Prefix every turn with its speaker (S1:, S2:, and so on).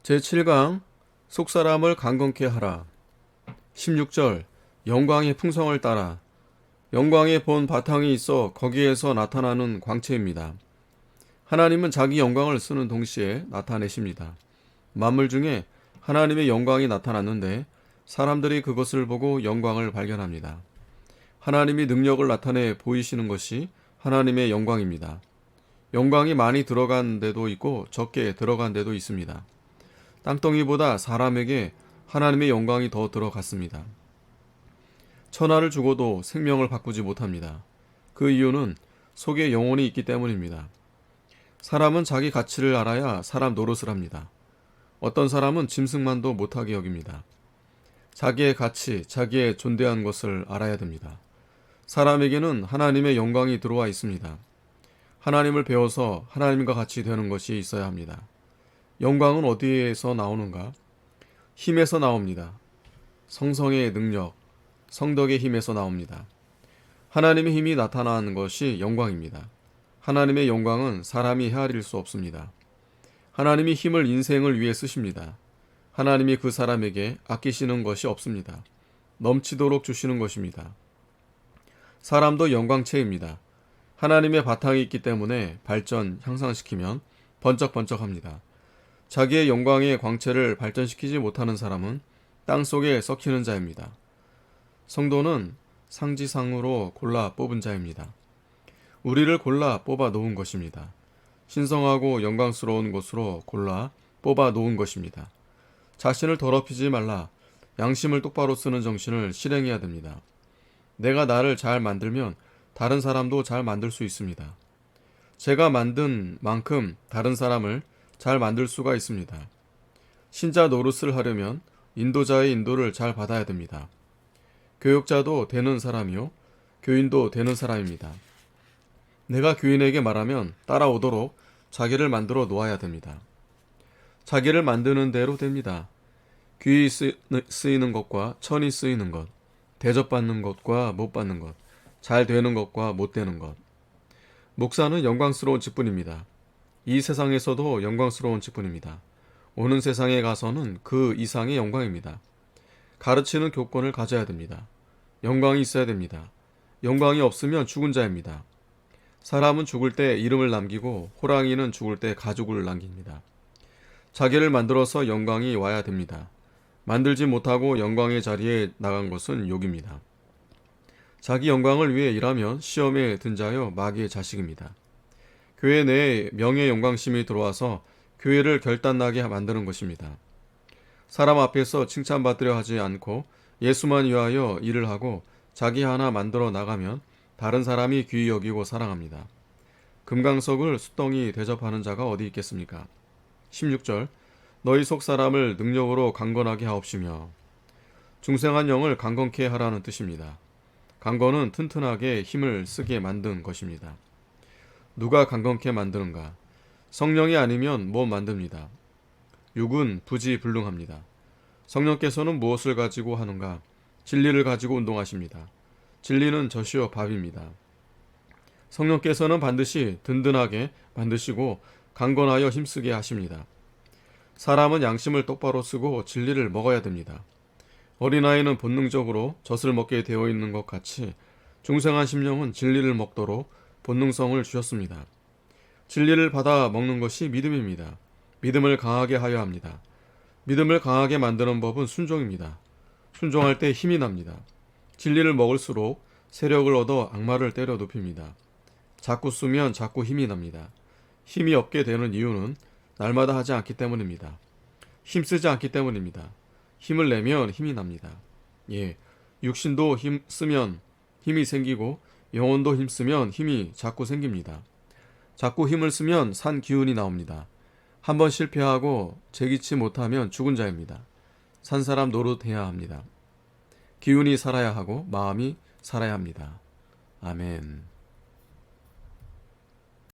S1: 제7강 속사람을 강건케 하라. 16절 영광의 풍성을 따라. 영광의 본 바탕이 있어 거기에서 나타나는 광채입니다. 하나님은 자기 영광을 쓰는 동시에 나타내십니다. 만물 중에 하나님의 영광이 나타났는데 사람들이 그것을 보고 영광을 발견합니다. 하나님이 능력을 나타내 보이시는 것이 하나님의 영광입니다. 영광이 많이 들어간 데도 있고 적게 들어간 데도 있습니다. 땅덩이보다 사람에게 하나님의 영광이 더 들어갔습니다. 천하를 주고도 생명을 바꾸지 못합니다. 그 이유는 속에 영혼이 있기 때문입니다. 사람은 자기 가치를 알아야 사람 노릇을 합니다. 어떤 사람은 짐승만도 못하게 여깁니다. 자기의 가치, 자기의 존대한 것을 알아야 됩니다. 사람에게는 하나님의 영광이 들어와 있습니다. 하나님을 배워서 하나님과 같이 되는 것이 있어야 합니다. 영광은 어디에서 나오는가? 힘에서 나옵니다. 성성의 능력, 성덕의 힘에서 나옵니다. 하나님의 힘이 나타나는 것이 영광입니다. 하나님의 영광은 사람이 헤아릴 수 없습니다. 하나님이 힘을 인생을 위해 쓰십니다. 하나님이 그 사람에게 아끼시는 것이 없습니다. 넘치도록 주시는 것입니다. 사람도 영광체입니다. 하나님의 바탕이 있기 때문에 발전, 향상시키면 번쩍번쩍합니다. 자기의 영광의 광채를 발전시키지 못하는 사람은 땅속에 썩히는 자입니다. 성도는 상지상으로 골라 뽑은 자입니다. 우리를 골라 뽑아 놓은 것입니다. 신성하고 영광스러운 곳으로 골라 뽑아 놓은 것입니다. 자신을 더럽히지 말라. 양심을 똑바로 쓰는 정신을 실행해야 됩니다. 내가 나를 잘 만들면 다른 사람도 잘 만들 수 있습니다. 제가 만든 만큼 다른 사람을 잘 만들 수가 있습니다. 신자 노릇을 하려면 인도자의 인도를 잘 받아야 됩니다. 교육자도 되는 사람이요, 교인도 되는 사람입니다. 내가 교인에게 말하면 따라오도록 자기를 만들어 놓아야 됩니다. 자기를 만드는 대로 됩니다. 귀히 쓰이는 것과 천이 쓰이는 것, 대접받는 것과 못 받는 것, 잘 되는 것과 못 되는 것. 목사는 영광스러운 직분입니다. 이 세상에서도 영광스러운 직분입니다. 오는 세상에 가서는 그 이상의 영광입니다. 가르치는 교권을 가져야 됩니다. 영광이 있어야 됩니다. 영광이 없으면 죽은 자입니다. 사람은 죽을 때 이름을 남기고 호랑이는 죽을 때 가죽을 남깁니다. 자기를 만들어서 영광이 와야 됩니다. 만들지 못하고 영광의 자리에 나간 것은 욕입니다. 자기 영광을 위해 일하면 시험에 든 자여 마귀의 자식입니다. 교회 내에 명예 영광심이 들어와서 교회를 결단나게 만드는 것입니다. 사람 앞에서 칭찬받으려 하지 않고 예수만 위하여 일을 하고 자기 하나 만들어 나가면 다른 사람이 귀히 여기고 사랑합니다. 금강석을 숫덩이 대접하는 자가 어디 있겠습니까? 16절 너희 속 사람을 능력으로 강건하게 하옵시며. 중생한 영을 강건케 하라는 뜻입니다. 강건은 튼튼하게 힘을 쓰게 만든 것입니다. 누가 강건케 만드는가? 성령이 아니면 못 만듭니다. 육은 부지불능합니다. 성령께서는 무엇을 가지고 하는가? 진리를 가지고 운동하십니다. 진리는 젖이요 밥입니다. 성령께서는 반드시 든든하게 만드시고 강건하여 힘쓰게 하십니다. 사람은 양심을 똑바로 쓰고 진리를 먹어야 됩니다. 어린아이는 본능적으로 젖을 먹게 되어 있는 것 같이 중생한 심령은 진리를 먹도록 본능성을 주셨습니다. 진리를 받아 먹는 것이 믿음입니다. 믿음을 강하게 하여 합니다. 믿음을 강하게 만드는 법은 순종입니다. 순종할 때 힘이 납니다. 진리를 먹을수록 세력을 얻어 악마를 때려 눕힙니다. 자꾸 쓰면 자꾸 힘이 납니다. 힘이 없게 되는 이유는 날마다 하지 않기 때문입니다. 힘쓰지 않기 때문입니다. 힘을 내면 힘이 납니다. 육신도 힘 쓰면 힘이 생기고 영혼도 힘쓰면 힘이 자꾸 생깁니다. 자꾸 힘을 쓰면 산 기운이 나옵니다. 한번 실패하고 재기치 못하면 죽은 자입니다. 산 사람 노릇해야 합니다. 기운이 살아야 하고 마음이 살아야 합니다. 아멘.